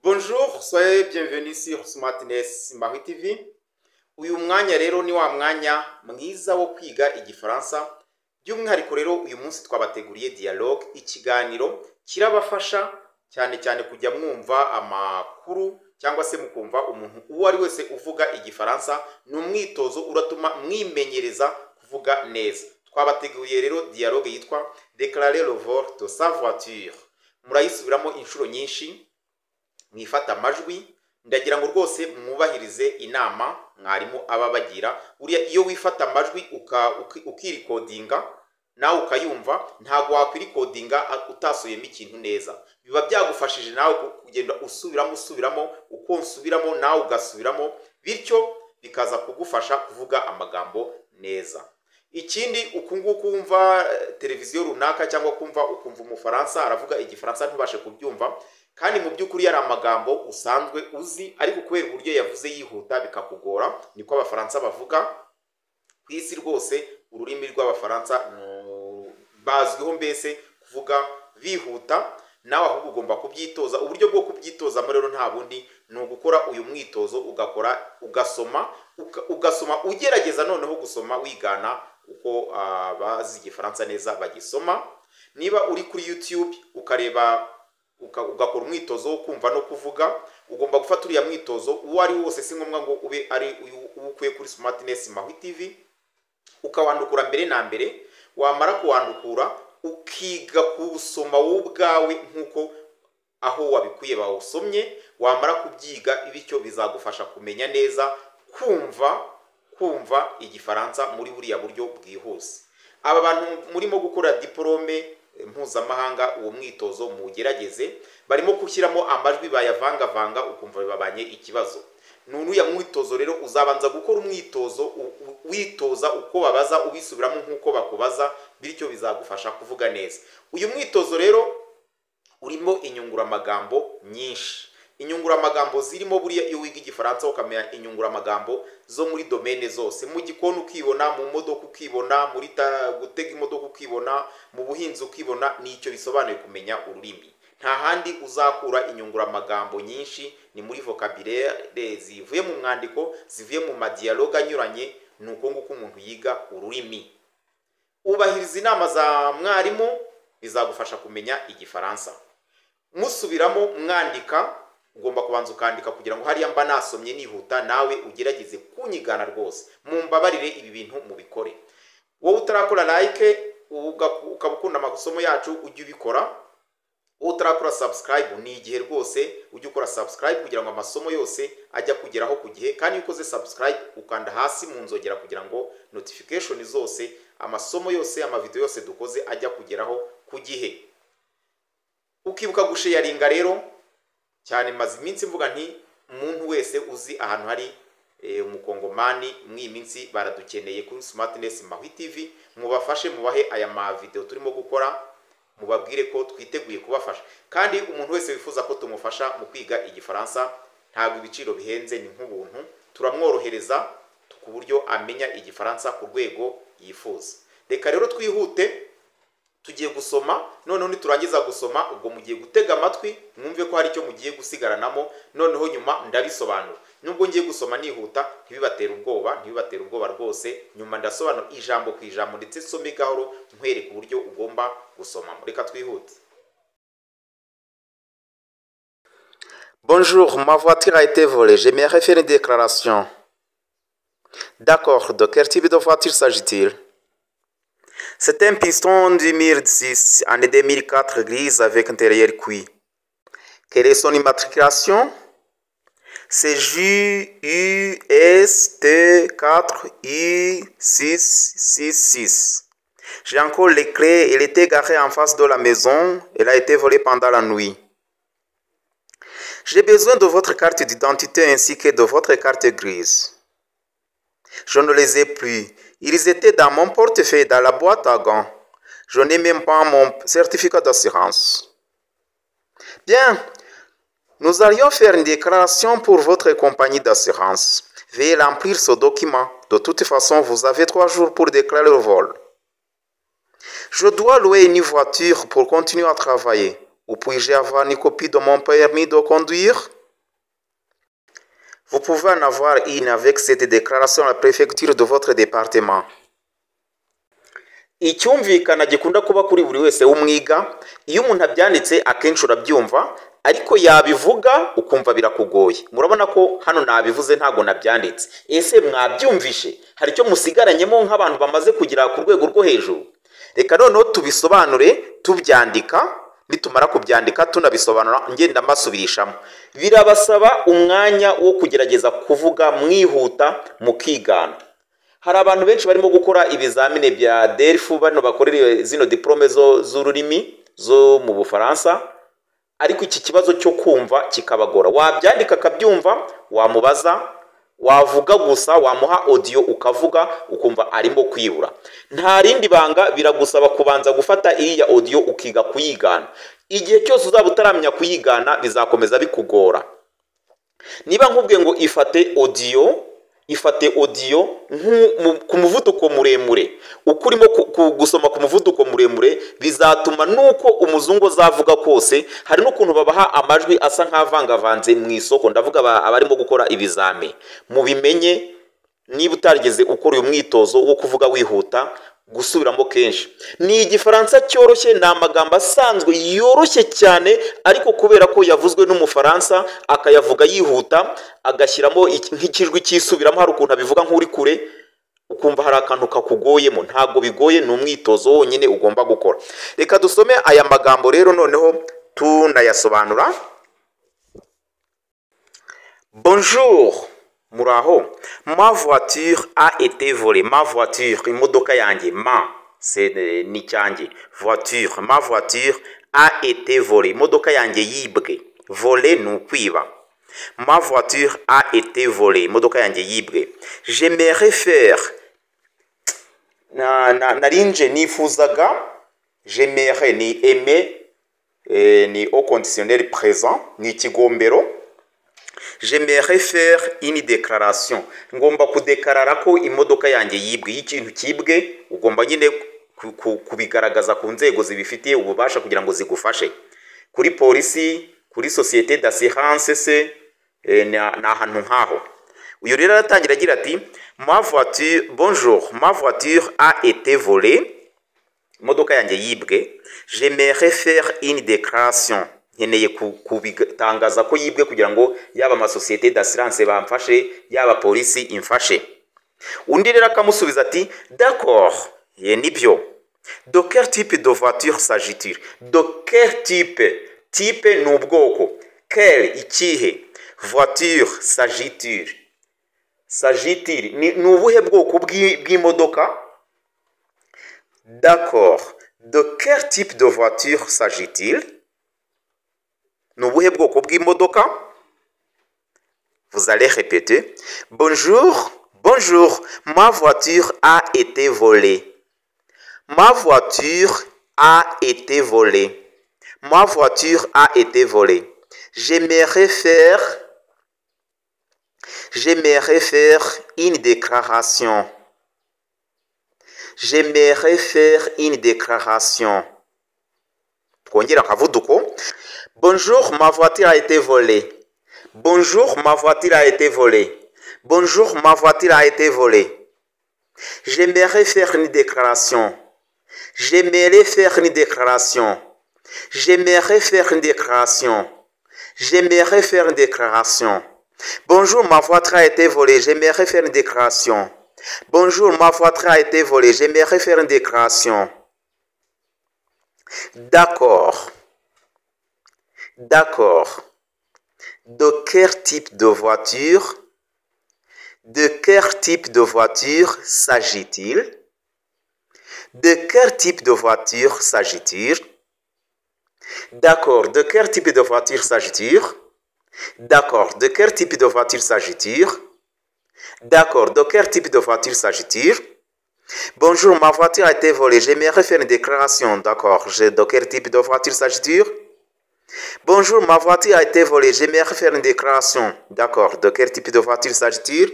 Bonjour, soyez bienvenus sur Smartness Marie TV. Uyu mwanya rero ni wa mwanya mwiza wo kwiga igifaransa. By'umwihariko rero uyu munsi twabateguriye dialogue, ikiganiro kirabafasha cyane cyane kujya mwumva amakuru cyangwa se mukumva umuntu uwo ari wese uvuga igifaransa. Ni umwitozo uratuma mwimenyereza kuvuga neza. Twabateguriye rero dialogue yitwa Déclarer le vol de sa voiture. Murayisubiramo inshuro nyinshi, mwifata amajwi. Ndagira ngo rwose mwubahirize inama mwarimu aba bagira. Uriya iyo wifata amajwi ukirikodinga nawe ukayumva, ntago wakwirikodinga utasubiyemo ikintu neza. Biba byagufashije nawe kugenda usubiramo uko usubiramo nawe ugasubiramo, bityo bikaza kugufasha kuvuga amagambo neza. Ikindi ukunguku wumva televiziyo runaka cyangwa ukumva umufaransa aravuga igifaransa ntubashe kubyumva, kandi mu by'ukuri yari amagambo usanzwe uzi, ariko kubera uburyo yavuze yihuta bikakugora. Niko abafaransa bavuga. Ku isi rwose ururimi rw'abafaransa bazwiho mbese kuvuga bihuta. Nawe ahubwo ugomba kubyitoza. Uburyo bwo kubyitozamo rero nta bundi ni ugukora uyu mwitozo, ugasoma ugerageza noneho gusoma wigana uko abazi igifaransa neza bagisoma. Niba uri kuri YouTube ukareba ugakora umwitozo wo kumva no kuvuga, ugomba gufata uriya mwitozo uwo ari wose. Si ngombwa ngo ube ari ukuye kuri Smartness Marie TV, ukawandukura mbere na mbere. Wamara kuwandukura ukiga kuwusoma wowe ubwawe nk'uko aho wabikuye bawusomye. Wamara kubyiga, bityo bizagufasha kumenya neza kumva igifaransa muri buriya buryo bwihuse. Aba bantu murimo gukora diplome mpuzamahanga, uwo mwitozo mugerageze. Barimo gushyiramo amajwi bayavangavanga ukumva bibabanye ikibazo. N'uya mwitozo rero uzabanza gukora umwitozo witoza uko babaza, ubisubiramo nk'uko bakubaza, bityo bizagufasha kuvuga neza. Uyu mwitozo rero urimo inyunguramagambo nyinshi. Inyunguramagambo zirimo buriya iyo wiga igifaransa ukamenya inyunguramagambo zo muri domaine zose. Mu gikoni ukibona, mu modoka ukibona, muri gutega imodoka ukibona, mu buhinzi ukibona. Nicyo bisobanuye kumenya ururimi. Nta handi uzakura inyunguramagambo nyinshi, ni muri vocabulaire zivuye mu mwandiko, zivuye mu madialogue anyuranye. Nuko nguko umuntu yiga ururimi. Ubahiriza inama za mwarimu, bizagufasha kumenya igifaransa. Musubiramo mwandika, ugomba kubanza ukandika kugira ngo hariya mba nasomye nihuta nawe ugerageze kunyigana rwose. Mumbabarire ibi bintu mubikore. Wowe utarakora like ukaba ukunda amasomo yacu, ujye ubikora. Wowe utarakora subscribe, ni igihe rwose ujye ukora subscribe kugira ngo amasomo yose ajya kugeraho ku gihe. Kandi iyo ukoze subscribe ukanda hasi mu nzogera kugira ngo notification zose, amasomo yose, amavideo yose dukoze ajya kugeraho ku gihe. Ukibuka gusharinga rero cyane. Maze iminsi mvuga nti umuntu wese uzi ahantu hari umukongomani mw'iyi minsi baradukeneye kuri Smartness Marie TV. Mubafashe, mubahe aya ma video turimo gukora, mubabwire ko twiteguye kubafasha. Kandi umuntu wese wifuza ko tumufasha mu kwiga igifaransa, ntabwo ibiciro bihenze, ni nk'ubuntu. Turamworohereza ku buryo amenya igifaransa ku rwego yifuza. Reka rero twihute, tugiye gusoma. Noneho niturangiza gusoma, ubwo mugiye gutega amatwi mwumve ko hari icyo mugiye gusigaranamo. Noneho nyuma ndabisobanura. Nubwo ngiye gusoma nihuta, ntibibatera ubwoba rwose. Nyuma ndasobanura ijambo ku ijambo, ndetse some gahoro nkwereka uburyo ugomba gusoma. Reka twihute. Bonjour, ma voiture a été volée. J'aimerais faire une déclaration. D'accord, de quel type de voiture s'agit-il? C'est un piston 2006, année 2004, grise avec intérieur cuit. Quelle est son immatriculation? C'est JUST4I666. J'ai encore les clés. Elle était garée en face de la maison. Elle a été volée pendant la nuit. J'ai besoin de votre carte d'identité ainsi que de votre carte grise. Je ne les ai plus. Ils étaient dans mon portefeuille, dans la boîte à gants. Je n'ai même pas mon certificat d'assurance. Bien, nous allions faire une déclaration pour votre compagnie d'assurance. Veuillez remplir ce document. De toute façon, vous avez 3 jours pour déclarer le vol. Je dois louer une voiture pour continuer à travailler. Ou puis-je avoir une copie de mon permis de conduire? Vous pouvez en avoir une avec cette déclaration à la préfecture de votre département. Icyumvikana gikunda kuba kuri buri wese w'umwiga, iyo umuntu abyanditse akenshi urabyumva, ariko yabivuga ukumva birakugoye. Murabona ko hano nabivuze ntago nabyanditse. Ese mwabyumvishe? Hari icyo musigaranyemo nk'abantu bamaze kugira ku rwego rwo hejuru? Reka noneho tubisobanure tubyandika, nitumara kubyandika tunabisobanura ngenda mbasubirishamo. Birabasaba umwanya wo kugerageza kuvuga mwihuta mukigana. Hari abantu benshi barimo gukora ibizamine bya DELF bano bakorera zino diplome z'ururimi zo mu Bufaransa, ariko iki kibazo cyo kumva kikabagora. Wabyandika akabyumva, wamubaza, wavuga gusa, wamuha audio ukavuga ukumva arimo kwibura. Nta rindi banga, biragusaba kubanza gufata iriya audio ukiga kuyigana. Igihe cyose uzaba utaramenya kuyigana bizakomeza bikugora. Niba nkubwiye ngo ifate audio ku muvuduko muremure, uko urimo gusoma ku muvuduko muremure bizatuma nuko umuzungu zavuga kose, hari n'ukuntu babaha amajwi asa nk'avangavanze mu isoko. Ndavuga abarimo gukora ibizame, mubimenye niba utarigeze ukora uyu mwitozo wo kuvuga wihuta gusubiramo kenshi. Ni igifaransa cyoroshye, ni amagambo asanzwe yoroshye cyane, ariko kubera ko yavuzwe n'umufaransa akayavuga yihuta agashyiramo nk'ikijwi cyisubiramo, hari ukuntu abivuga nk'uri kure ukumva hari akantu kakugoyemo. Ntabwo bigoye, ni umwitozo wonyine ugomba gukora. Reka dusome aya magambo rero noneho tunayasobanura. Bonjour, muraho. Ma voiture a été volée. Ma voiture, imodoka yanjye. Ma, c'est ni cyanjye. Voiture, ma voiture a été volée. Imodoka yanjye yibwe. Voler ni ukwiba. Ma voiture a été volée. Imodoka yanjye yibwe. J'aimerais faire. Narinje nifuzaga. J'aimerais ni aimer, ni au conditionnel présent, ni kigombero. J'aimerais faire une déclaration. Ngomba kudekarara ko imodoka yanjye yibwe. Ikintu kibwe ugomba nyine kubigaragaza ku nzego zibifitiye ububasha kugira ngo zigufashe. Kuri polisi, kuri société d'assurance se na hantu nkaho. Uyu rero aratangira agira ati ma voiture, bonjour, ma voiture a été volée. Imodoka yanjye yibwe. J'aimerais faire une déclaration. Nkeneye kubitangaza ko yibwe kugira ngo yaba amasosiyete d'assurance bamfashe, yaba polisi imfashe. Undi rero akamusubiza ati d'accord, nibyo. De quel type de voiture s'agit-il? De quel type? Type ni ubwoko. Quel, ikihe? Voiture s'agit-il? S'agit-il ni ubuhe bwoko bw'imodoka? D'accord. De quel type de voiture s'agit-il? Nubuhe bwoko bw'imodoka? Vous allez répéter. Bonjour, bonjour, ma voiture a été volée. Ma voiture a été volée. Ma voiture a été volée. J'aimerais faire une déclaration. J'aimerais faire une déclaration. Twongera akavuduko. Bonjour, ma voiture a été volée. Bonjour, ma voiture a été volée. Bonjour, ma voiture a été volée. J'aimerais faire une déclaration. J'aimerais faire une déclaration. J'aimerais faire une déclaration. J'aimerais faire une déclaration. Bonjour, ma voiture a été volée. J'aimerais faire une déclaration. Bonjour, ma voiture a été volée. J'aimerais faire une déclaration. D'accord. D'accord. De quel type de voiture? De quel type de voiture s'agit-il? De quel type de voiture s'agit-il? D'accord. De quel type de voiture s'agit-il? D'accord. De quel type de voiture s'agit-il? D'accord. De quel type de voiture s'agit-il? Bonjour, ma voiture a été volée. J'aimerais faire une déclaration. D'accord. De quel type de voiture s'agit-il? Bonjour, ma voiture a été volée. J'aimerais faire une déclaration. D'accord. De quel type de voiture s'agit-il?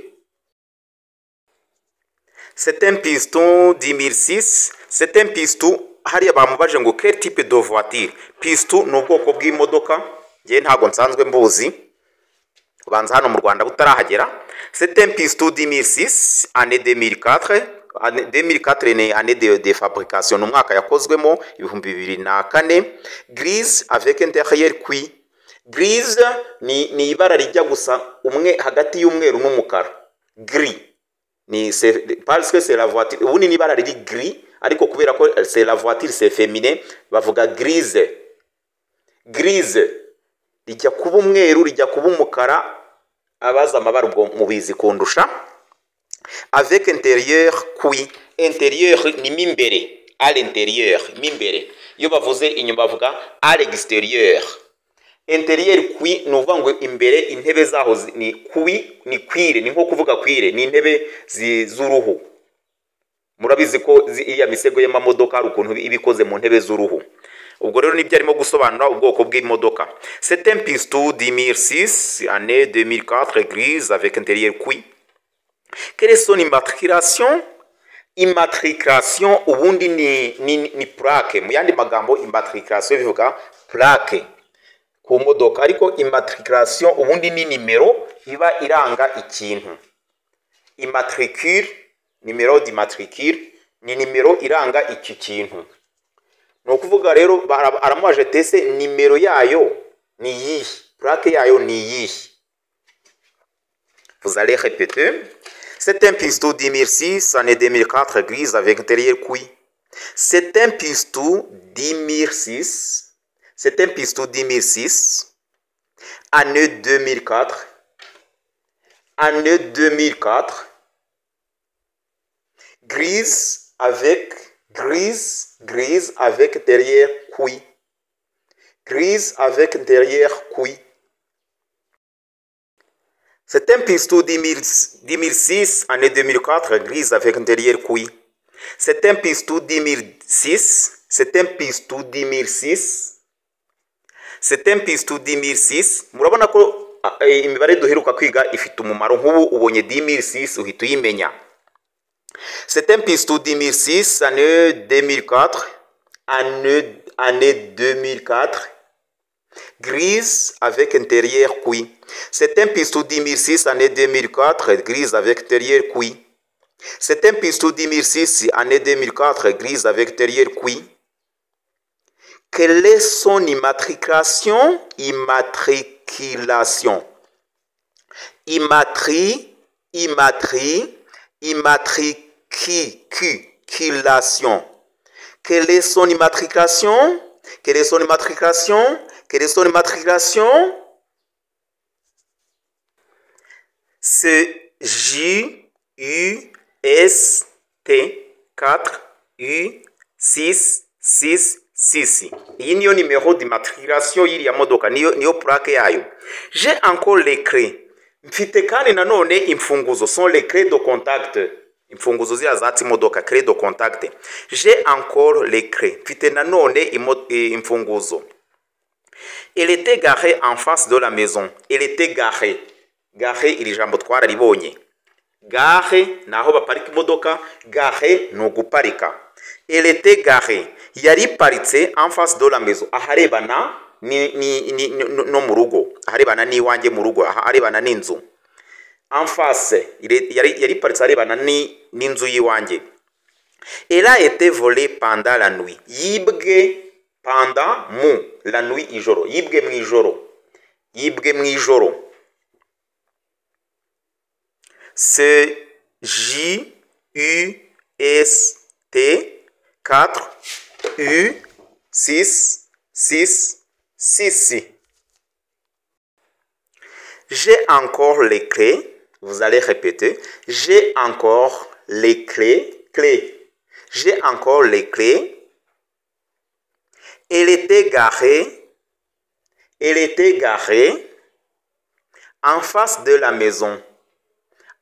C'est un piston 2006. C'est un piston. Hariya bamubaje ngo quel type de voiture? Piston ni ubwoko bw'imodoka. Ngiye ntago nsanzwe mbuzi. ubanza hano mu Rwanda butarahagera. C'est un pistou 2006 année 2004. 2004 ni année de fabrication, no mwaka yakozwemo 2004. Grise avec intérieur cuit. Grise ni ibara rijya gusa umwe hagati y'umweru n'umukara. Gris ni parce que c'est la voiture, ubundi ni ibara riri gris ariko kubera ko c'est la voiture c'est féminin bavuga grise. Grise rijya kuba umweru rijya kuba umukara, abaza amabara ubwo mubizi kundusha. Avec intérieur cuit. Intérieur ni mimbere, à l'intérieur, mimbere. Iyo bavuze inyuma bavuga à l'extérieur. Intérieur cuit no vuga ngo imbere intebe zaho ni cuit, ni kwire, ni nko kuvuga kwire, ni intebe z'uruhu. Murabizi ko iya misego y'amamodoka ari ukuntu ibikoze mu ntebe z'uruhu. Ubwo rero nibyo arimo gusobanura ubwoko bw'imodoka. C'est un pistou 2006 année 2004 grise avec intérieur cuit. Quelle est son immatriculation? Immatriculation ubundi ni plaque. Mu yandi magambo immatriculation bivuga plaque ku modoka, ariko immatriculation ubundi ni nimero iba iranga ikintu. Immatricule, nimero d'immatricule ni nimero iranga iki kintu. No kuvuga rero aramuaje tese nimero yayo ni yihe, plaque yayo ni yihe. Vous allez répéter. C'est un pistou 2006, année 2004, grise avec intérieur cuit. C'est un pistou 2006. C'est un pistou 2006, année 2004. Année 2004. Grise avec intérieur cuit. Grise avec intérieur cuit. C'est un pistou 2006, année 2004, grise avec intérieur cuit. C'est un pistou 2006. C'est un pistou 2006. C'est un pistou 2006. Murabona ko imibare duheruka kwiga ifite umumaro, nk'ubu ubonye 2006 uhita uyimenya. C'est un pistou 2006, année 2004. Année 2004. Grise avec intérieur cuit. C'est un pistou 2006, année 2004, grise avec intérieur cuit. C'est un pistou 2006, année 2004, grise avec intérieur cuit. Quelle est son immatriculation? Immatriculation. Immatriculation. Quelle est son immatriculation? Quelle est son immatriculation? Quelle est son immatriculation? C'est JUST4U666. Iyi niyo nimero d'immatriculation y'iriya modoka, niyo plaque yayo. J'ai encore les clés. Mfite kandi nanone imfunguzo, sont les clés de contact. Imfunguzo zira zati modoka, clés de contact. J'ai encore les clés. Mfite nanone imfunguzo. Elle était garée en face de la maison. Elle était garée. Gare iri jambo twararibonye. Gare naho baparika imodoka, gare no guparika. Elle était garée. Yari paritse en face de la maison. Aharebana no mu rugo. Aharebana ni wanjye mu rugo, aharebana n'inzu. En face, yari paritse aharebana n'inzu yiwanjye. Elle a été volée pendant la nuit. Yibwe pendant la nuit ijoro. Yibwe mu ijoro. Yibwe mu ijoro. C'est JUST4U666. J'ai encore les clés. Vous allez répéter. J'ai encore les clés. J'ai encore les clés. Elle était garée en face de la maison.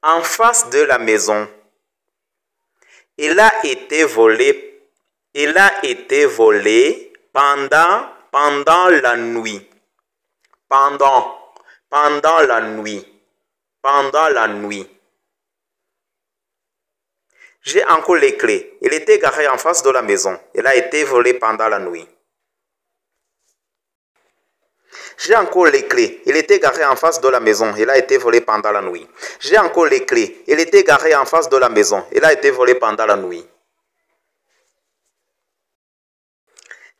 En face de la maison. Elle a été volée pendant la nuit. Pendant la nuit. J'ai encore les clés. Elle était garée en face de la maison. Elle a été volée pendant la nuit. J'ai encore les clés. Il était garé en face de la maison. Il a été volé pendant la nuit. J'ai encore les clés. Il était garé en face de la maison. Il a été volé pendant la nuit.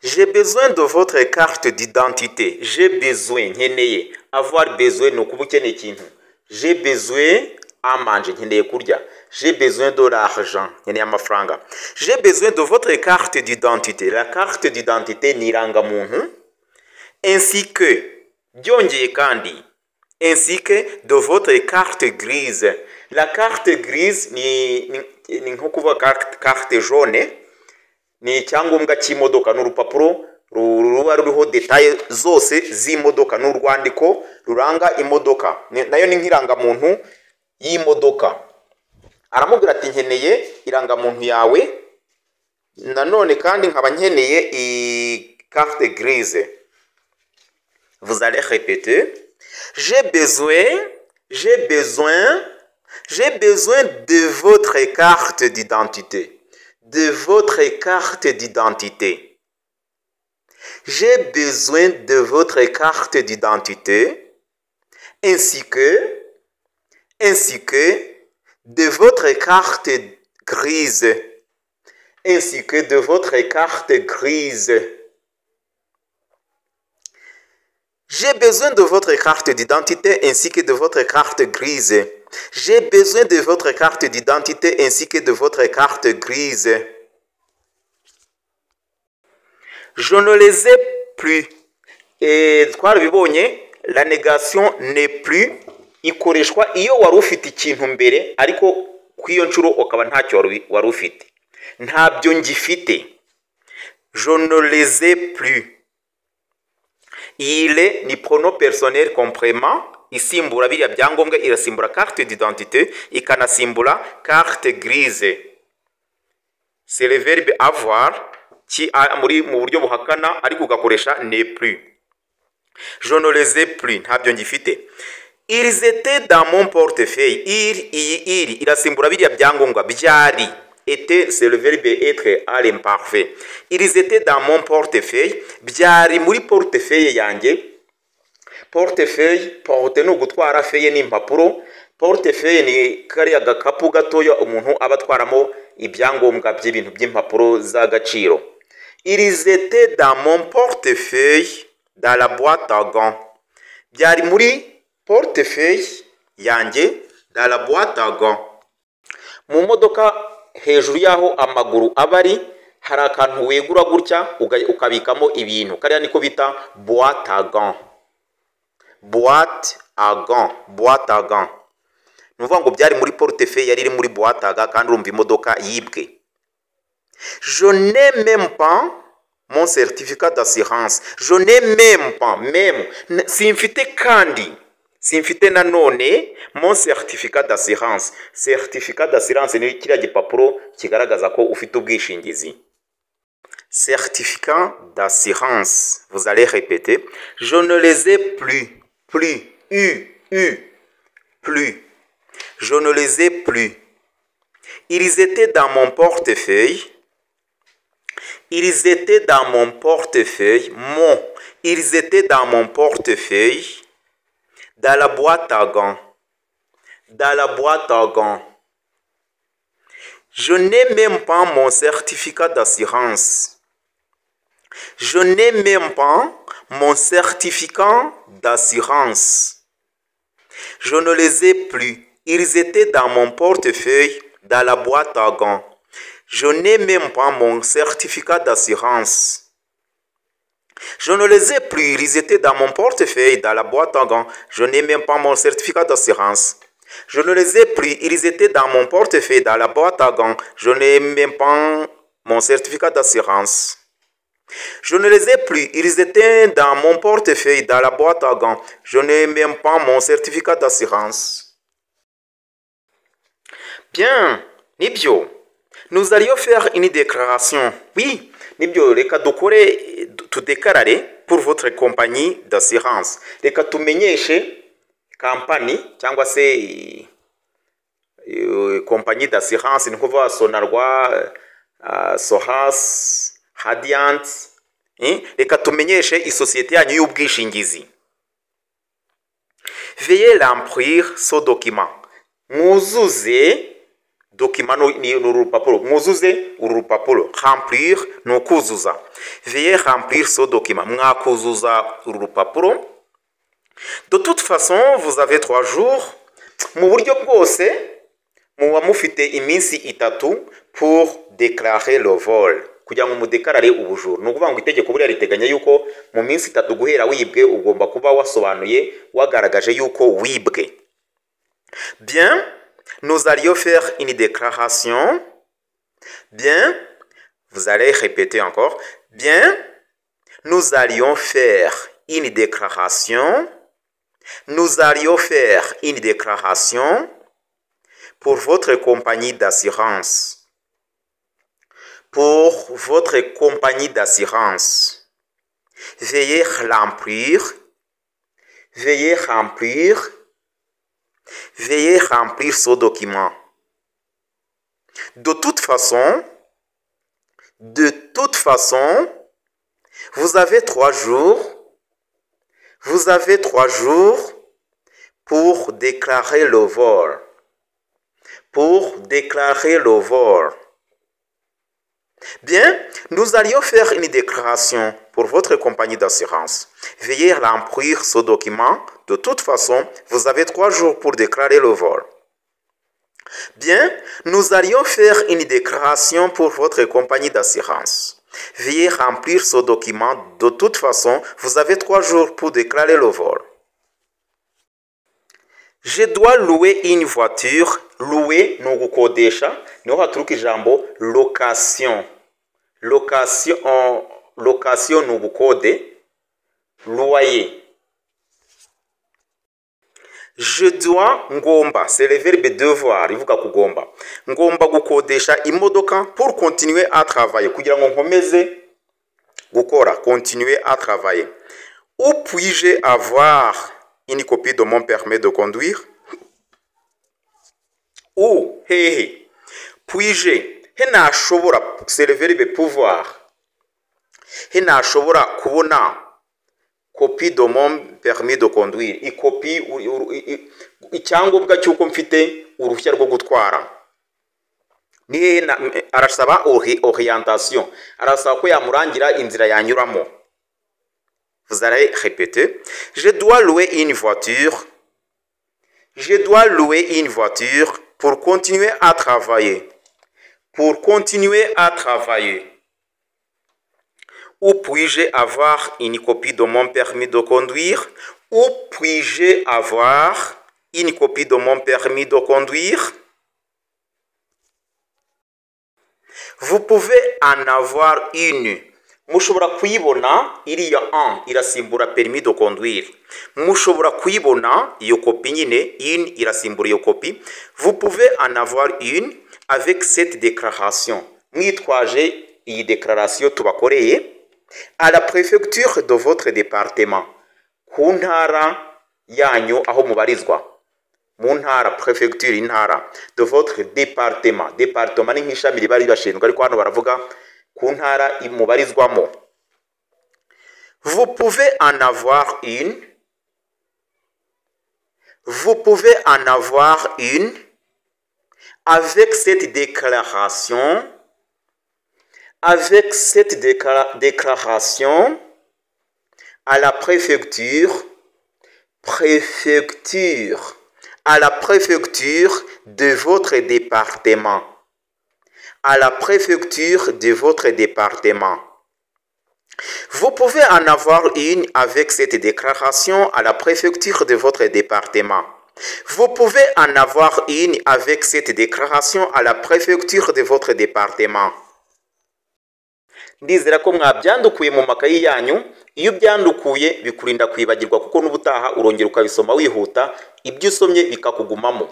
J'ai besoin de votre carte d'identité. J'ai besoin. Nkeneye. Avoir besoin ni ukuba ukeneye ikintu. J'ai besoin à manger. Nkeneye kurya. J'ai besoin de l'argent. Nkeneye amafaranga. J'ai besoin de votre carte d'identité. La carte d'identité ni irangamuntu. Ainsi que, byongeye kandi, ainsi que de votre carte grise. La carte grise ni nko kuvuga carte jaune, ni icyangombwa cy'imodoka, n'urupapuro ruba ruriho detaye zose z'imodoka, n'urwandiko ruranga imodoka, nayo ni nk'irangamuntu y'imodoka. Aramubwira ati nkeneye irangamuntu yawe, nanone kandi nkaba nkeneye i carte grise. Vous allez répéter. J'ai besoin de votre carte d'identité. De votre carte d'identité. J'ai besoin de votre carte d'identité ainsi que de votre carte grise. Ainsi que de votre carte grise. J'ai besoin de votre carte d'identité ainsi que de votre carte grise. J'ai besoin de votre carte d'identité ainsi que de votre carte grise. Je ne les ai plus. Et la négation n'est plus. Ikoreshwa iyo wari ufite ikintu mbere ariko kw'iyo nshuro ukaba ntacyo wari ufite. Ntabyo ngifite. Je ne les ai plus. Il est ni pronom personnel complément isimbura biriya byangombwa, irasimbura carte d'identité ikanasimbura carte grise. C'est le verbe avoir qui muri mu buryo buhakana ariko ugakoresha n'est plus. Je ne les ai plus, ntabyo ngifite. Ils étaient dans mon portefeuille. Il irasimbura biriya byangombwa byari. Était, c'est le verbe être à l'imparfait. Ils étaient dans mon portefeuille. Byari muri portefeuille yanjye. Portefeuille, porte no gutwara, feuille ni impapuro. Portefeuille ni kariya gakapu gatoya umuntu abatwaramo ibyangombwa by'ibintu by'impapuro z'agaciro. Ils étaient dans mon portefeuille dans la boîte à gants. Byari muri portefeuille yanjye dans la boîte à gants. Mu modoka hejuru yaho amaguru abari hari akantu wegura gutya ukabikamo ibintu, kariya niko bita boîte à gants. Boîte à gants, boîte à gants. Nuvuga ngo byari muri portefeuille yari iri muri boîte à gants kandi urumva imodoka yibwe. Je n'ai même pas mon certificat d'assurance. Je n'ai même pas, même simfite kandi simfite nanone mon certificat d'assurance. Certificat d'assurance ni kiriya gipapuro kigaragaza ko ufite ubwishingizi. Certificat d'assurance. Vous allez répéter. Je ne les ai plus. Plus. Plus. Je ne les ai plus. Ils étaient dans mon portefeuille. Ils étaient dans mon portefeuille. Ils étaient dans mon portefeuille. Dans la boîte à gants. Dans la boîte à gants. Je n'ai même pas mon certificat d'assurance. Je n'ai même pas mon certificat d'assurance. Je ne les ai plus. Ils étaient dans mon portefeuille, dans la boîte à gants. Je n'ai même pas mon certificat d'assurance. Je ne les ai plus. Ils étaient dans mon portefeuille, dans la boîte à gants. Je n'ai même pas mon certificat d'assurance. Je ne les ai plus. Ils étaient dans mon portefeuille, dans la boîte à gants. Je n'ai même pas mon certificat d'assurance. Je ne les ai plus. Ils étaient dans mon portefeuille, dans la boîte à gants. Je n'ai même pas mon certificat d'assurance. Bien, Nibio. Nous allions faire une déclaration. Oui, Nibio, reka dukore tudekarare pour votre compagnie d'assurance. Reka tumenyeshe compagnie cyangwa se compagnie d'assurance ni kuvuga Sonarwa, Sohas, Radiant. Reka tumenyeshe isosiyete yanyu y'ubwishingizi. Veuillez remplir ce document. Mwuzuze document ni urupapuro. Mwuzuze uru rupapuro. Remplir ni ukuzuza. Veuillez remplir ce document. Mwakuzuza uru rupapuro. De toute façon, vous avez 3 jours. Mu buryo bwose muba mufite iminsi 3 pour déclarer le vol. Kugira ngo mudekarare ubujura. No kuvuga ngo itegeko buri riteganya yuko mu minsi 3 guhera wibwe ugomba kuba wasobanuye wagaragaje yuko wibwe. Bien, nous allions faire une déclaration. Bien, vous allez répéter encore. Bien, nous allions faire une déclaration. Nous allions faire une déclaration pour votre compagnie d'assurance. Pour votre compagnie d'assurance. Veuillez remplir. Veuillez remplir. Veuillez remplir ce document. De toute façon, vous avez 3 jours. Vous avez 3 jours pour déclarer le vol. Pour déclarer le vol. Bien, nous allions faire une déclaration pour votre compagnie d'assurance. Veuillez remplir ce document. De toute façon, vous avez 3 jours pour déclarer le vol. Bien, nous allions faire une déclaration pour votre compagnie d'assurance. Veuillez remplir ce document. De toute façon, vous avez 3 jours pour déclarer le vol. Je dois louer une voiture. Louer ni ugukodesha. Niho haturuka ijambo location. Location ni ubukode. Loyer. Je dois ngomba. C'est le verbe devoir. Ivuga kugomba. Ngomba gukodesha imodoka pour continuer à travailler. Kugira ngo nkomeze gukora. Continuer à travailler. Où puis-je avoir une copie de mon permis de conduire? Où? Hehe. Puis-je. Henashobora. C'est le verbe pouvoir. Henashobora kubona copie de mon permis de conduire. Ikopi icyangombwa cyuko mfite uruhushya rwo gutwara. Ni arasaba orientation. Arasaba ko yamurangira inzira yanyuramo. Vous allez répéter. Je dois louer une voiture. Je dois louer une voiture pour continuer à travailler. Pour continuer à travailler. Où puis-je avoir une copie de mon permis de conduire? Où puis-je avoir une copie de mon permis de conduire? Vous pouvez en avoir une. Mushobora kuyibona iriya un irasimbura permis de conduire. Mushobora kuyibona iyo kopi nyine une irasimbura iyo kopi. Vous pouvez en avoir une avec cette déclaration. Mwitwaje iyi déclaration tubakoreye à la préfecture de votre département. Ku ntara yanyu aho mubarizwa. Mu ntara préfecture intara de votre département. Département ni nk'ishami riba ribashinzwe ariko hano baravuga ku ntara mubarizwamo. Vous pouvez en avoir une. Vous pouvez en avoir une avec cette déclaration. Avec cette déclaration à la préfecture. À la préfecture de votre département. À la préfecture de votre département. Vous pouvez en avoir une avec cette déclaration à la préfecture de votre département. Vous pouvez en avoir une avec cette déclaration à la préfecture de votre département. Ndizera ko mwabyandukuye mu makayi yanyu. Iyo byandukuye bikurinda kwibagirwa kuko n'ubutaha urongera ukabisoma wihuta ibyo usomye bikakugumamo.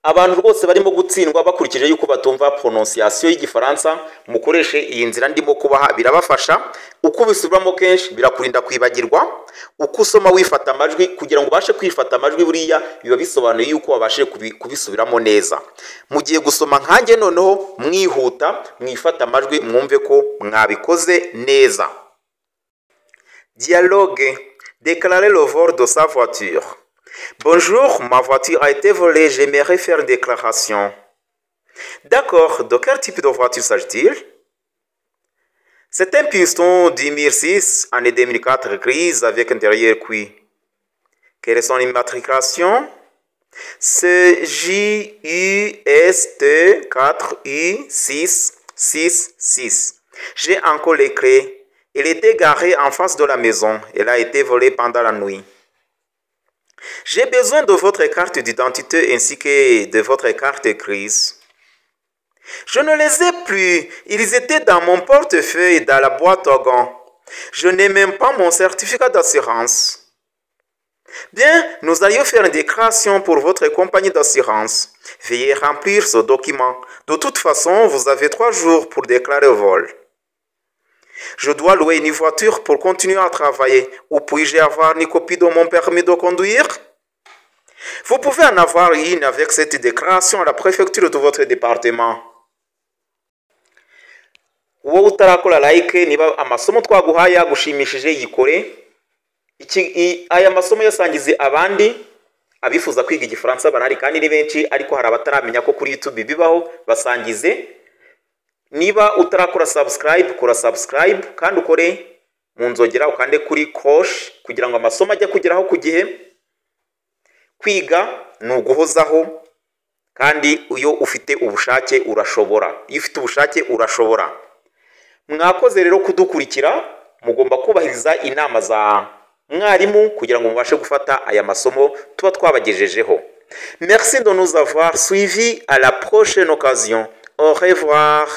Abantu rwose barimo gutsindwa bakurikije yuko batumva prononciation y'igifaransa mukoreshe iyi nzira ndimo kubaha birabafasha. Uko bisubiramo kenshi birakurinda kwibagirwa. Uko usoma wifata amajwi kugira ngo ubashe kwifata amajwi buriya biba bisobanuye yuko wabashe kubisubiramo neza. Mugiye gusoma nkanjye noneho mwihuta mwifata amajwi mwumve ko mwabikoze neza. Dialogue. Déclarer le vol de sa voiture. Bonjour, ma voiture a été volée, j'aimerais faire une déclaration. D'accord, de quel type de voiture s'agit-il? C'est un piston 2006, année 2004 grise avec intérieur cuit. Quelle est son immatriculation? C'est JUST 4U666. J'ai encore les clés. Elle était garée en face de la maison. Elle a été volée pendant la nuit. J'ai besoin de votre carte d'identité ainsi que de votre carte grise. Je ne les ai plus. Ils étaient dans mon portefeuille dans la boîte à gants. Je n'ai même pas mon certificat d'assurance. Bien, nous allions faire une déclaration pour votre compagnie d'assurance. Veuillez remplir ce document. De toute façon, vous avez 3 jours pour déclarer le vol. Je dois louer une voiture pour continuer à travailler. Ou puis-je avoir une copie de mon permis de conduire? Vous pouvez en avoir une avec cette déclaration à la préfecture de votre département. Wowe utarakora like niba amasomo twaguhaye yagushimishije yikore. Aya masomo yasangize abandi abifuza kwiga igifaransa banari kandi ni benshi, ariko hari abataramenya ko kuri YouTube bibaho. Basangize. Niba utarakora subscribe, kora subscribe kandi ukore mu nzogera ukande kuri cloche kugira ngo amasomo ajye kugeraho ku gihe. Kwiga ni uguhozaho kandi iyo ufite ubushake urashobora. Iyo ufite ubushake urashobora. Mwakoze rero kudukurikira, mugomba kubahiriza inama za mwarimu kugira ngo mubashe gufata aya masomo tuba twabagejejeho. Merci de nous avoir suivis, à la prochaine occasion. Au revoir.